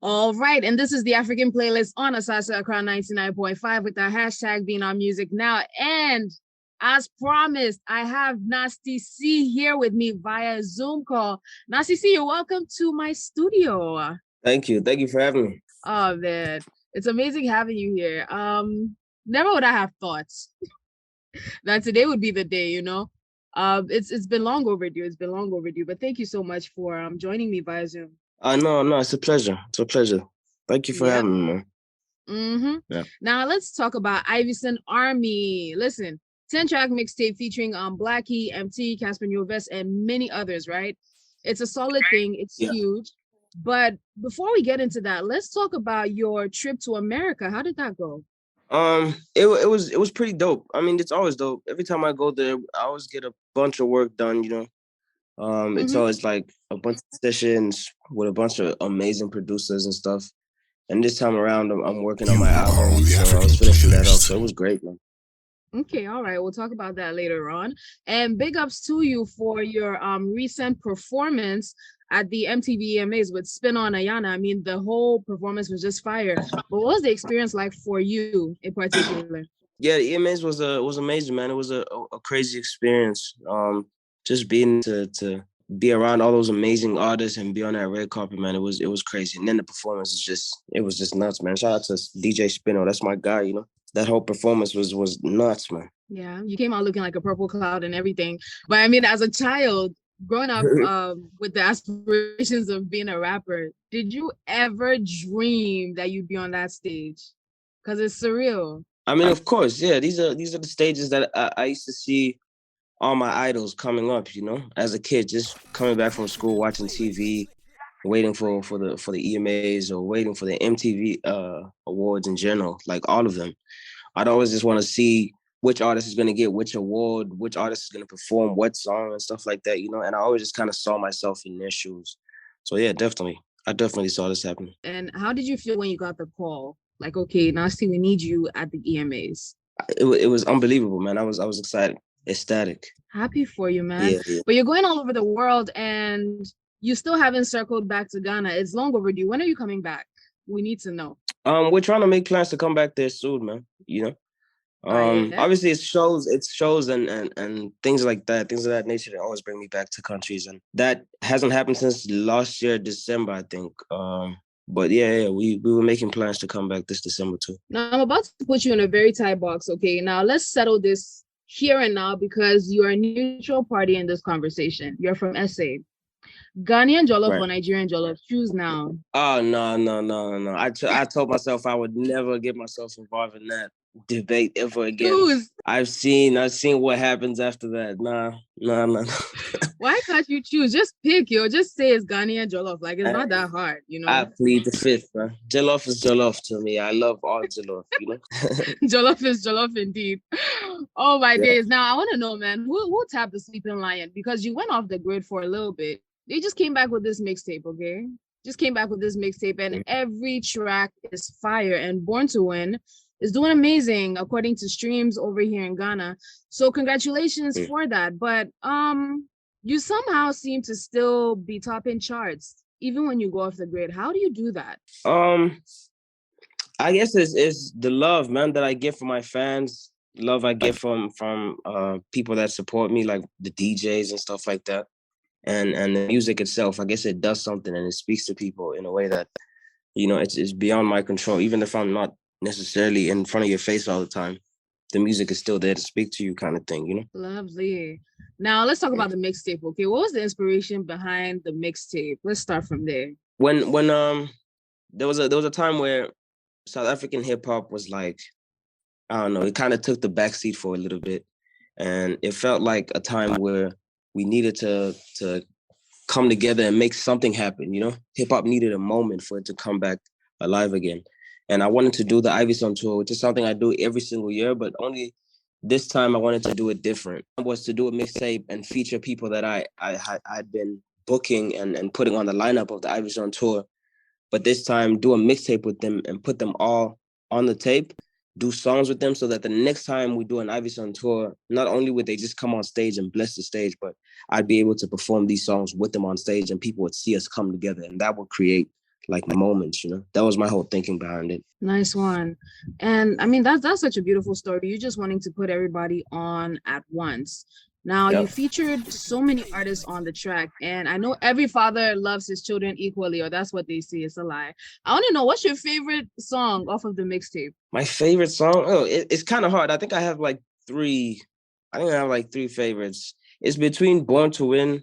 All right, and this is the African playlist on Asasa Accra 99.5 with the hashtag being on music now. And as promised, I have Nasty C here with me via Zoom call. Nasty C, you're welcome to my studio. Thank you. Thank you for having me. Oh man, it's amazing having you here. Never would I have thought that today would be the day, you know. It's been long overdue. It's been long overdue. But thank you so much for joining me via Zoom. No, it's a pleasure. It's a pleasure. Thank you for having me, man. Mm-hmm. Yeah. Now let's talk about Ivyson Army. Listen, 10-track mixtape featuring Blackie, MT, Casper Nyovest, and many others, right? It's a solid thing. It's huge. But before we get into that, let's talk about your trip to America. How did that go? It was pretty dope. I mean, it's always dope. Every time I go there, I always get a bunch of work done, you know. It's always like a bunch of sessions with a bunch of amazing producers and stuff. And this time around, I'm working on my album, so I was finishing that off. So it was great, man. Okay, all right. We'll talk about that later on. And big ups to you for your recent performance at the MTV EMAs with Spin on Ayana. I mean, the whole performance was just fire. But what was the experience like for you in particular? Yeah, the EMAs was amazing, man. It was a crazy experience. Just being to be around all those amazing artists and be on that red carpet, man. It was crazy. And then the performance was just nuts, man. Shout out to DJ Spino. That's my guy, you know. That whole performance was nuts, man. Yeah, you came out looking like a purple cloud and everything. But I mean, as a child, growing up with the aspirations of being a rapper, did you ever dream that you'd be on that stage? Because it's surreal. I mean, of course, yeah. These are the stages that I used to see all my idols coming up, you know, as a kid, just coming back from school, watching TV, waiting for the EMAs or waiting for the MTV awards in general, like all of them. I'd always just want to see which artist is going to get which award, which artist is going to perform what song and stuff like that, you know. And I always just kind of saw myself in their shoes. So yeah, definitely, I definitely saw this happen. And how did you feel when you got the call? Like, okay, Nasty, we need you at the EMAs. It was unbelievable, man. I was excited. Ecstatic. Happy for you, man. Yeah. But you're going all over the world and you still haven't circled back to Ghana. It's long overdue. When are you coming back? We need to know. We're trying to make plans to come back there soon, man. You know. Obviously it's shows and things like that, things of that nature that always bring me back to countries. And that hasn't happened since last year, December, I think. But yeah, we were making plans to come back this December too. Now I'm about to put you in a very tight box, okay? Now let's settle this here and now because you are a neutral party in this conversation. You're from SA. Ghanaian jollof or Nigerian jollof? Choose now. Oh, no. I told myself I would never get myself involved in that debate ever again. Choose. I've seen what happens after that. Nah. Why can't you choose? Just pick, yo. Just say it's Ghanaian jollof. Like, it's not that hard, you know? I plead the fifth, bro. Jollof is jollof to me. I love all jollof, you know? Jollof is jollof indeed. Oh, my days. Now, I want to know, man, who tapped the sleeping lion? Because you went off the grid for a little bit. They just came back with this mixtape, okay? Just came back with this mixtape, and every track is fire. And Born to Win is doing amazing according to streams over here in Ghana. So congratulations for that. But you somehow seem to still be topping charts, even when you go off the grid. How do you do that? I guess it's the love, man, that I get from my fans. Love I get from people that support me, like the DJs and stuff like that. And the music itself, I guess it does something and it speaks to people in a way that, you know, it's beyond my control. Even if I'm not necessarily in front of your face all the time, the music is still there to speak to you, kind of thing, you know? Lovely. Now let's talk about the mixtape, okay? What was the inspiration behind the mixtape? Let's start from there. When there was a time where South African hip hop was like, I don't know, it kind of took the backseat for a little bit. And it felt like a time where we needed to come together and make something happen, you know? Hip hop needed a moment for it to come back alive again. And I wanted to do the Ivyson tour, which is something I do every single year, but only this time I wanted to do it different. It was to do a mixtape and feature people that I'd been booking and putting on the lineup of the Ivyson tour. But this time do a mixtape with them and put them all on the tape, do songs with them so that the next time we do an Ivyson tour, not only would they just come on stage and bless the stage, but I'd be able to perform these songs with them on stage and people would see us come together, and that would create like moments, you know. That was my whole thinking behind it. Nice one. And I mean, that's such a beautiful story. You're just wanting to put everybody on at once. Now, you Yep. featured so many artists on the track, and I know every father loves his children equally, or that's what they see. It's a lie. I want to know, what's your favorite song off of the mixtape? My favorite song? Oh, it's kind of hard. I think I have like three. I think I have like three favorites. It's between Born to Win,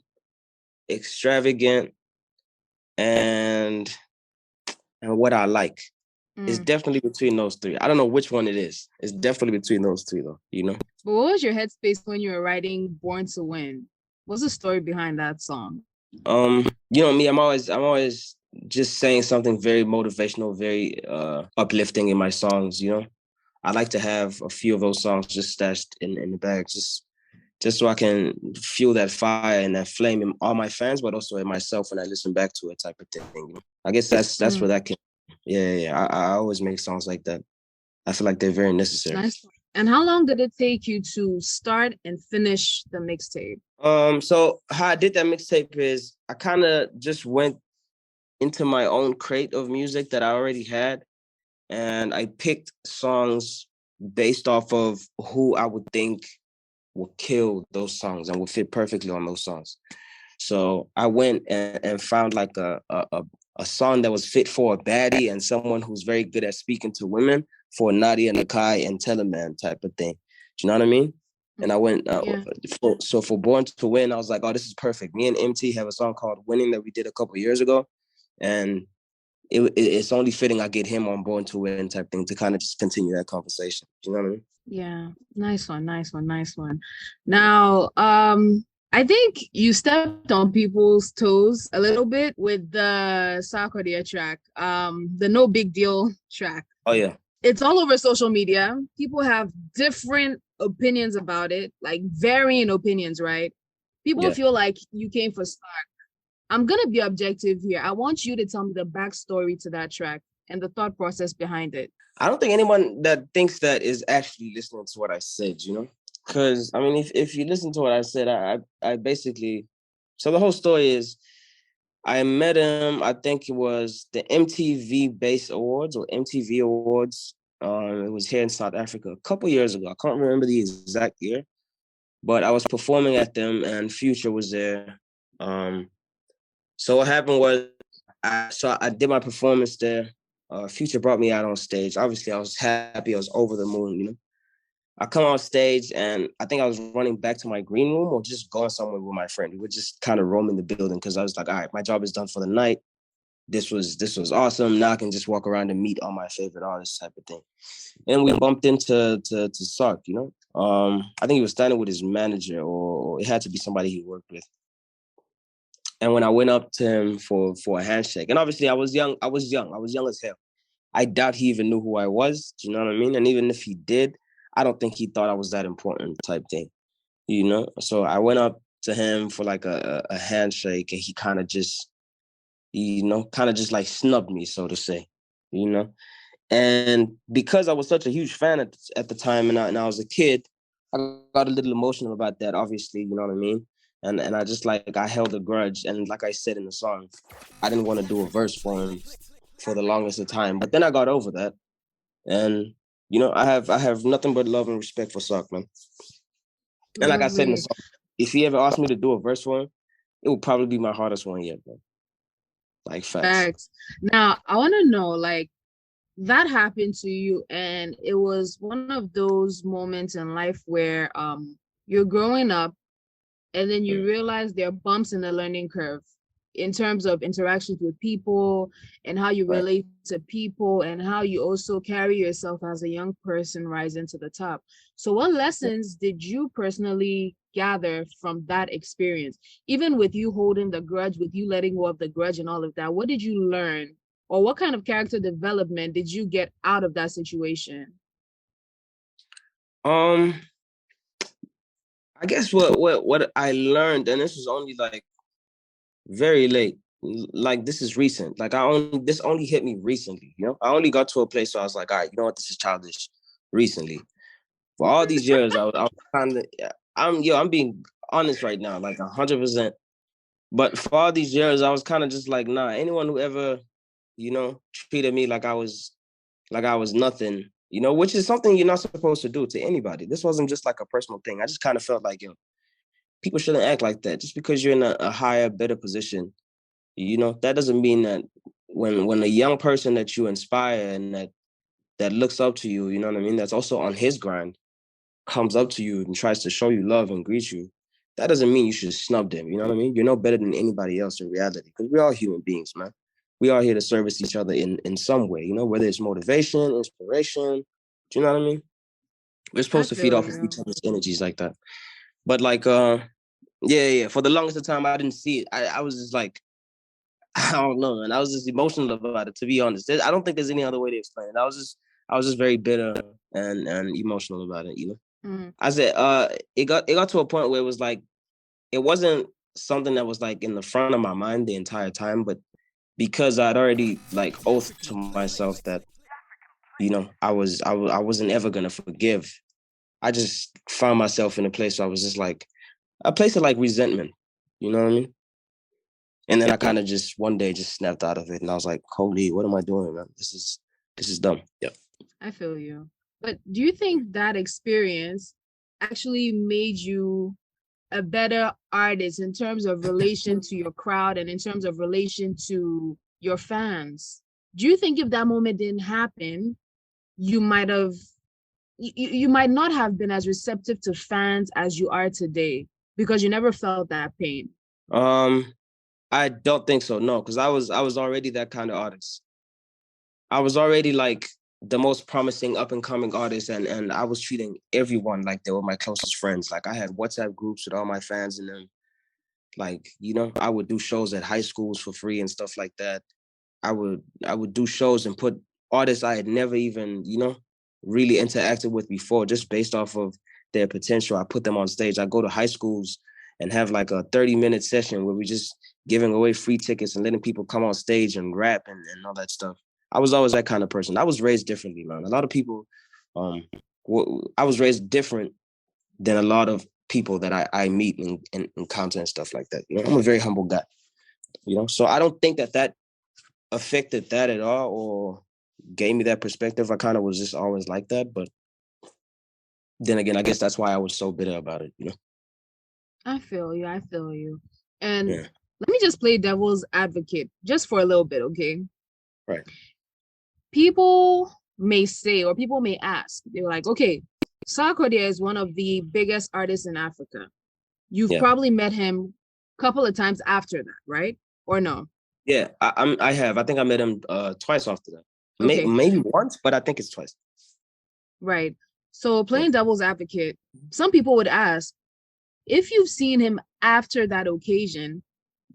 Extravagant, and What I Like. It's definitely between those three. I don't know which one it is. It's definitely between those three, though, you know? But what was your headspace when you were writing Born to Win? What's the story behind that song? You know me, I'm always just saying something very motivational, very uplifting in my songs, you know? I like to have a few of those songs just stashed in the bag, just so I can fuel that fire and that flame in all my fans, but also in myself when I listen back to it, type of thing. You know? I guess that's where that came. Yeah. I always make songs like that. I feel like they're very necessary. Nice. And how long did it take you to start and finish the mixtape? So how I did that mixtape is I kind of just went into my own crate of music that I already had, and I picked songs based off of who I would think will kill those songs and will fit perfectly on those songs. So I went and found like a song that was fit for a baddie and someone who's very good at speaking to women for Nadia Nakai and Teleman type of thing. Do you know what I mean? And I went, for Born to Win, I was like, oh, this is perfect. Me and MT have a song called Winning that we did a couple years ago. And it's only fitting I get him on Born to Win type thing to kind of just continue that conversation. Do you know what I mean? Yeah, nice one. Now, I think you stepped on people's toes a little bit with the Sarkodie track, the No Big Deal track. Oh yeah. It's all over social media. People have different opinions about it, like varying opinions, right? People feel like you came for Stark. I'm gonna be objective here. I want you to tell me the backstory to that track and the thought process behind it. I don't think anyone that thinks that is actually listening to what I said, you know? Because, I mean, if you listen to what I said, I basically... So the whole story is, I met him, I think it was the MTV Base Awards or MTV Awards. It was here in South Africa a couple years ago. I can't remember the exact year, but I was performing at them and Future was there. So what happened was, I did my performance there. Future brought me out on stage. Obviously, I was happy. I was over the moon, you know. I come on stage and I think I was running back to my green room or just going somewhere with my friend. We were just kind of roaming the building because I was like, all right, my job is done for the night. This was awesome. Now I can just walk around and meet all my favorite artists type of thing. And we bumped into Sark, you know. I think he was standing with his manager or it had to be somebody he worked with. And when I went up to him for a handshake, and obviously I was young as hell. I doubt he even knew who I was. Do you know what I mean? And even if he did, I don't think he thought I was that important type thing, you know? So I went up to him for like a handshake and he kind of just, you know, like snubbed me, so to say, you know? And because I was such a huge fan at the time and I was a kid, I got a little emotional about that, obviously, you know what I mean? And I just like, I held a grudge. And like I said in the song, I didn't want to do a verse for him for the longest of time. But then I got over that. And, you know, I have nothing but love and respect for Sark, man. And like I said in the song, if he ever asked me to do a verse for him, it would probably be my hardest one yet, man. Like facts. Now, I want to know, like, that happened to you and it was one of those moments in life where you're growing up and then you realize there are bumps in the learning curve in terms of interactions with people and how you relate to people and how you also carry yourself as a young person rising to the top. So what lessons did you personally gather from that experience? Even with you holding the grudge, with you letting go of the grudge and all of that, what did you learn? Or what kind of character development did you get out of that situation? I guess what I learned, and this was only like very late, like this is recent. Like this only hit me recently, you know? I only got to a place where I was like, all right, you know what, this is childish recently. For all these years, I was kind of, I'm being honest right now, like 100%. But for all these years, I was kind of just like, nah, anyone who ever treated me like I was nothing, which is something you're not supposed to do to anybody. This wasn't just like a personal thing. I just kind of felt like, people shouldn't act like that. Just because you're in a higher, better position, that doesn't mean that when a young person that you inspire and that looks up to you, you know what I mean, that's also on his grind, comes up to you and tries to show you love and greet you, that doesn't mean you should snub them. You know what I mean? You're no better than anybody else in reality, because we're all human beings, man. We are here to service each other in some way, whether it's motivation, inspiration. Do you know what I mean? We're I supposed to feed feel off of you. each other's energies like that. But like, yeah. For the longest of time, I didn't see it. I was just like, I don't know, man. I was just emotional about it, to be honest. I don't think there's any other way to explain it. I was just very bitter and emotional about it, Mm. I said, it got to a point where it was like, it wasn't something that was like in the front of my mind the entire time, but because I'd already like oathed to myself that, I wasn't ever gonna forgive. I just found myself in a place where I was just like a place of like resentment. You know what I mean? And then I kind of just one day just snapped out of it, and I was like, "Holy, what am I doing, man? This is dumb." Yeah. I feel you. But do you think that experience actually made you a better artist in terms of relation to your crowd and in terms of relation to your fans? Do you think if that moment didn't happen, you might have you might not have been as receptive to fans as you are today because you never felt that pain? Um, I don't think so. No, because I was already that kind of artist. I was already like the most promising up and coming artist, and I was treating everyone like they were my closest friends. Like I had WhatsApp groups with all my fans in them. Like, I would do shows at high schools for free and stuff like that. I would do shows and put artists I had never even, really interacted with before, just based off of their potential. I put them on stage. I go to high schools and have like a 30-minute session where we just giving away free tickets and letting people come on stage and rap and all that stuff. I was always that kind of person. I was raised differently, man. A lot of people, I was raised different than a lot of people that I meet and encounter and stuff like that. I'm a very humble guy, so I don't think that affected that at all or gave me that perspective. I kind of was just always like that. But then again, I guess that's why I was so bitter about it. I feel you. I feel you. And Yeah. let me just play devil's advocate just for a little bit, okay? Right. People may say, or people may ask, they're like, okay, Sarkodie is one of the biggest artists in Africa. You've Yeah. probably met him a couple of times after that, right? Or no? Yeah. I have. I think I met him twice after that. Okay, Maybe once, but I think it's twice. right. So Yeah. playing devil's advocate, some people would ask, if you've seen him after that occasion,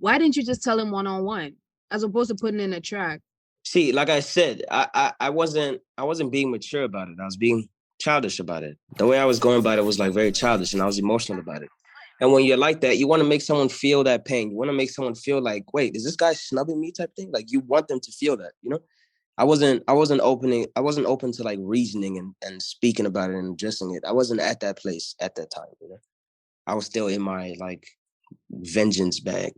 why didn't you just tell him one-on-one as opposed to putting in a track? See, like I said, I wasn't being mature about it. I was being childish about it. The way I was going about it was like very childish, and I was emotional about it. And when you're like that, you want to make someone feel that pain. You want to make someone feel like, wait, is this guy snubbing me type thing? Like you want them to feel that. I wasn't open to like reasoning and speaking about it and addressing it. I wasn't at that place at that time. I was still in my like vengeance bag.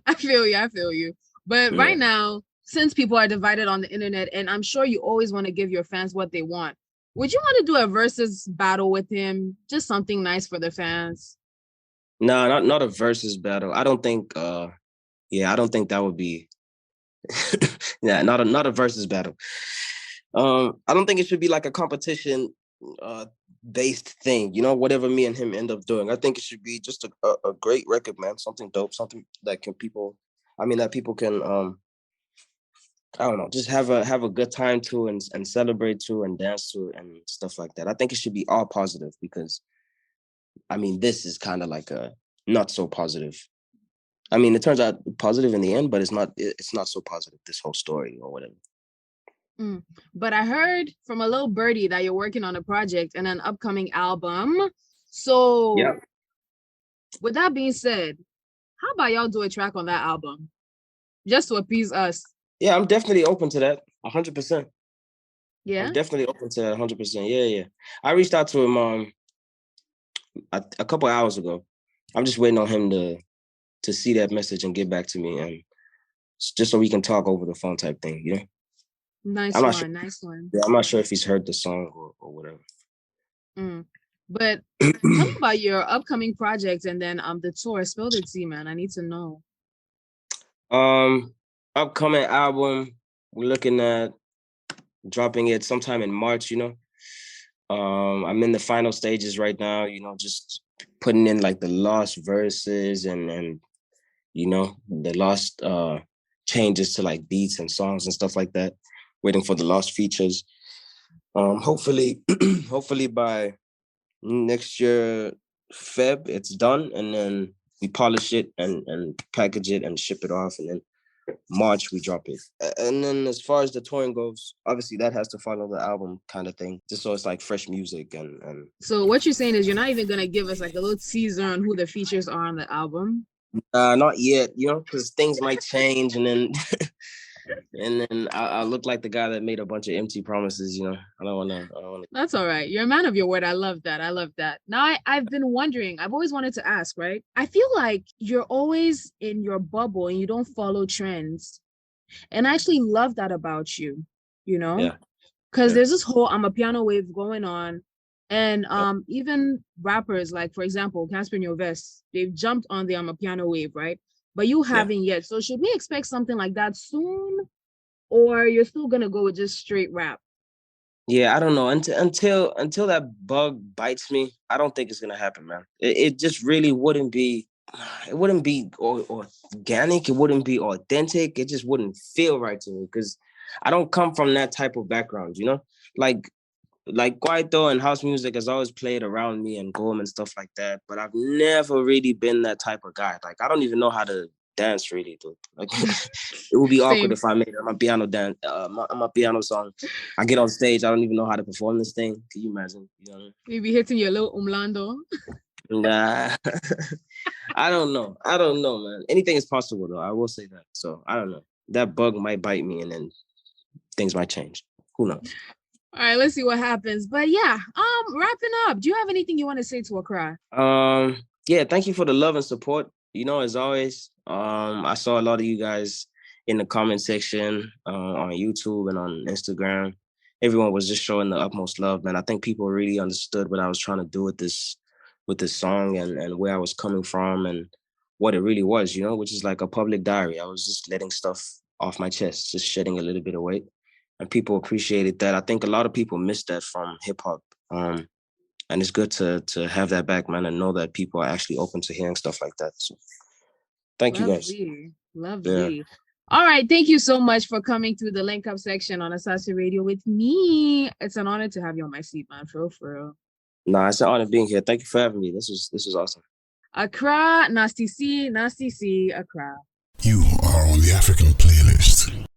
I feel you. I feel you. But Yeah. right now, since people are divided on the internet, and I'm sure you always want to give your fans what they want, would you want to do a versus battle with him? Just something nice for the fans. No, not a versus battle. I don't think I don't think that would be yeah, not a versus battle. I don't think it should be like a competition uh based thing, whatever me and him end up doing. I think it should be just a great record, man. Something dope, something that that people can I don't know, just have a good time to and celebrate to and dance to and stuff like that. I think it should be all positive because this is kind of like a not so positive. It turns out positive in the end, but it's not so positive, this whole story or whatever. Mm. But I heard from a little birdie that you're working on a project and an upcoming album. So, Yeah. with that being said, how about y'all do a track on that album just to appease us? Yeah, I'm definitely open to that. 100%. I'm Yeah. definitely open to that 100%. Yeah, yeah. I reached out to him a couple hours ago. I'm just waiting on him to see that message and get back to me. And just so we can talk over the phone type thing, you know. Nice I'm not sure. one, nice one. Yeah, I'm not sure if he's heard the song or whatever. But tell me about your upcoming projects and then the tour. Spill the tea, man. I need to know. Upcoming album, we're looking at dropping it sometime in March, you know. I'm in the final stages right now, you know, just putting in like the lost verses and you know, the lost changes to like beats and songs and stuff like that. Waiting for the lost features. Hopefully, hopefully by next year Feb it's done, and then we polish it and package it and ship it off, and then March we drop it. And then as far as the touring goes, obviously that has to follow the album kind of thing, just so it's like fresh music and So what you're saying is you're not even gonna give us like a little teaser on who the features are on the album? not yet, you know, because things might change, and then and then I look like the guy that made a bunch of empty promises, you know. I don't want to. That's all right. You're a man of your word. I love that. I love that. Now I've been wondering, I've always wanted to ask, right? I feel like you're always in your bubble and you don't follow trends. And I actually love that about you, you know? Yeah. Because there's this whole I'm a piano wave going on. And even rappers, like for example, Casper Nyovest, they've jumped on the I'm a piano wave, right? But you haven't yet. So should we expect something like that soon? Or you're still gonna go with just straight rap? Yeah, I don't know. Until that bug bites me, I don't think it's gonna happen, man. It just really wouldn't be. It wouldn't be organic. It wouldn't be authentic. It just wouldn't feel right to me because I don't come from that type of background, you know. Like Kwaito and house music has always played around me and Gom and stuff like that, but I've never really been that type of guy. Like I don't even know how to dance really, dude. Like it would be awkward if I made my piano dance, my piano song. I get on stage, I don't even know how to perform this thing. Can you imagine? You know? Maybe hitting your little umlando. Nah, I don't know. I don't know, man. Anything is possible though. I will say that. So I don't know. That bug might bite me, and then things might change. Who knows? All right, let's see what happens. But yeah, wrapping up. Do you have anything you want to say to Accra? Yeah, thank you for the love and support. You know, as always, I saw a lot of you guys in the comment section on YouTube and on Instagram. Everyone was just showing the utmost love, man. I think people really understood what I was trying to do with this song and where I was coming from and what it really was, you know, which is like a public diary. I was just letting stuff off my chest, just shedding a little bit of weight. And people appreciated that. I think a lot of people missed that from hip hop. And it's good to have that back, man, and know that people are actually open to hearing stuff like that. So thank you guys. Lovely. Yeah. All right. Thank you so much for coming through the link up section on Asasi Radio with me. It's an honor to have you on my seat, man. For real. Nah, it's an honor being here. Thank you for having me. This was awesome. Accra, Nasty C, Accra. You are on the African playlist.